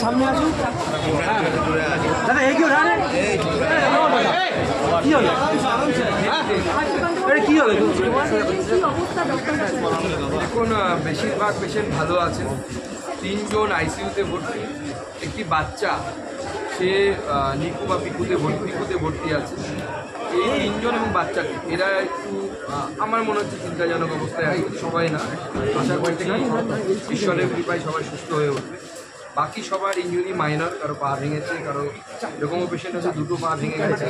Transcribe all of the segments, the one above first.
সামনে আসুন দাদা, এই কি হলো কি হলো? দেখুন, বেশিরভাগ পেশেন্ট ভালো আছেন। 3 জন আইসিইউতে ভর্তি, একটি বাচ্চা সে নিকু বা পিকুতে ভর্তি আছে। এই 3 জন এবং বাচ্চাটি এরা একটু আমার মনে হচ্ছে চিন্তাজনক অবস্থায় আছে। সবাই না, আশা করতে ঈশ্বরের কৃপায় সবাই সুস্থ হয়ে উঠবে। বাকি সবার ইঞ্জুরি মাইনর, কারো পা ভেঙেছে, কারো এরকমও পেশেন্ট আছে 2টো পা ভেঙে গেছে,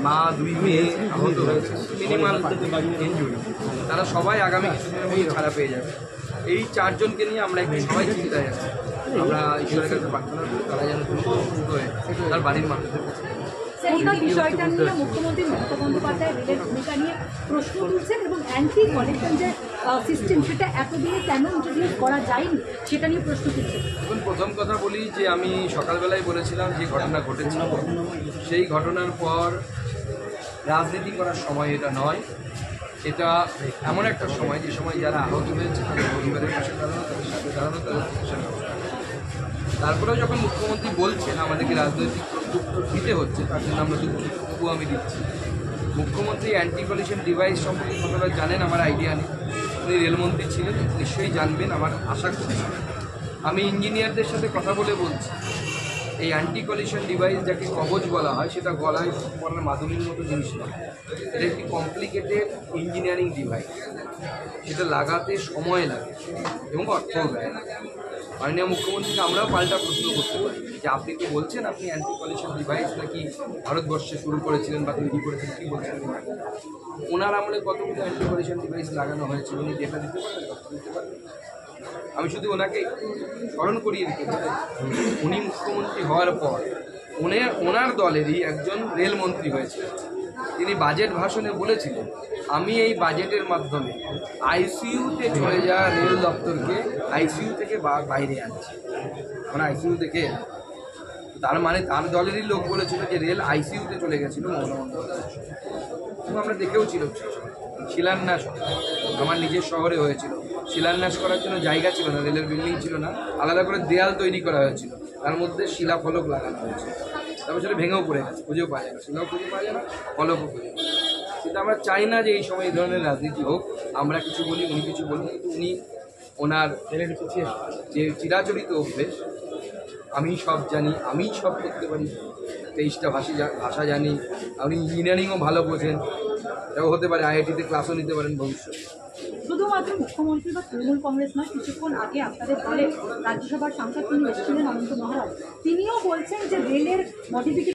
মা 2 মেয়ে আহত হয়েছে, মিনিমাল ইঞ্জুরি। তারা সবাই আগামী কিছুদিনের মধ্যে ছাড়া পেয়ে যাবে। এই 4 জনকে নিয়ে আমরা একটু সবাই চিন্তায় আছি। আমরা ঈশ্বরের কাছে প্রার্থনা করি তারা যেন সুস্থ হয়ে তার বাড়ির মানুষদের কাছে। বিষয়টা নিয়ে মুখ্যমন্ত্রী মমতা বন্দ্যোপাধ্যায় রেলের ভূমিকা নিয়ে প্রশ্ন তুলছেন এবং অ্যান্টি কালেকশন যে সিস্টেম সেটা এতদিনে কেন ইন্ট্রোডিউস করা যায়নি সেটা নিয়ে প্রশ্ন তুলছেন। এখন প্রথম কথা বলি যে আমি সকালবেলায় বলেছিলাম যে ঘটনা ঘটেছিল, সেই ঘটনার পর রাজনীতি করার সময় এটা নয়। এটা এমন একটা সময় যে সময় যারা আহত হয়েছে তাদের পরিবারের পাশে দাঁড়ানো, তাদের সাথে দাঁড়ানো, তাদের চিকিৎসা ব্যবস্থা। তারপরেও যখন মুখ্যমন্ত্রী বলছেন আমাদেরকে রাজনৈতিক প্রত্যুত্তর দিতে হচ্ছে, তার জন্য আমরা দুঃখ আমি দিচ্ছি। মুখ্যমন্ত্রী অ্যান্টি কলিশন ডিভাইস সম্পর্কে কতটা জানেন আমার আইডিয়া নেই। উনি রেলমন্ত্রী ছিলেন, নিশ্চয়ই জানবেন আমার আশা করছি। আমি ইঞ্জিনিয়ারদের সাথে কথা বলে বলছি, এই অ্যান্টি কলিশন ডিভাইস যাকে কবচ বলা হয় সেটা গলায় পরার মাদুলির মতো জিনিস নয়। এটা একটি কমপ্লিকেটেড ইঞ্জিনিয়ারিং ডিভাইস। সেটা লাগাতে সময় লাগে এবং অর্থও ব্যয়। মাননীয় মুখ্যমন্ত্রীকে আমরাও পাল্টা প্রশ্ন করতে পারি যে আপনি তো বলছেন আপনি অ্যান্টি কলিশন ডিভাইস নাকি ভারতবর্ষে শুরু করেছিলেন বা তৈরি করেছেন, কী বলছেন? ওনার আমলে কতগুলো অ্যান্টি কলিশন ডিভাইস লাগানো হয়েছে উনি ডেটা দিতে পারবেন? আমি শুধু ওনাকে স্মরণ করিয়ে দিতে পারি, উনি মুখ্যমন্ত্রী হওয়ার পর ওনার দলেরই একজন রেলমন্ত্রী হয়েছে। তিনি বাজেট ভাষণে বলেছিলেন আমি এই বাজেটের মাধ্যমে আইসিইউতে চলে যাওয়া রেল দপ্তরকে আইসিইউ থেকে বাইরে আনছি। মানে আইসিইউ থেকে, তার মানে তার দলেরই লোক বলেছিল যে রেল আইসিইউতে চলে গেছিল মমতা বন্দ্যোপাধ্যায়। এবং আমরা দেখেও ছিল শিলান্যাস আমার নিজের শহরে হয়েছিল। শিলান্যাস করার জন্য জায়গা ছিল না, রেলের বিল্ডিং ছিল না, আলাদা করে দেয়াল তৈরি করা হয়েছিল, তার মধ্যে শিলাফলক লাগানো হয়েছিল। তারপর সেটা ভেঙেও পড়ে গেছে, খুঁজেও পাওয়া যায় না, শিলাও খুঁজে পাওয়া যায় না, ফলকও খুঁজে পাওয়া যায় না। কিন্তু আমরা চাই না যে এই সময় এই ধরনের রাজনীতি হোক। আমরা কিছু বলি, উনি কিছু বলি, কিন্তু উনি ওনার যে চিরাচরিত অভ্যেস আমি সব জানি, আমি সব করতে পারি, 23টা ভাষা জানি, আপনি ইঞ্জিনিয়ারিংও ভালো বোঝেন, এটাও হতে পারে আইআইটিতে ক্লাসও নিতে পারেন ভবিষ্যতে। শুধুমাত্র মুখ্যমন্ত্রী বা তৃণমূল কংগ্রেস নয়, কিছুক্ষণ আগে আপনাদের দলে রাজ্যসভার সাংসদ তিনি এসেছিলেন অনন্ত মহারাজ, তিনিও বলছেন যে রেলের মডিফিকেশন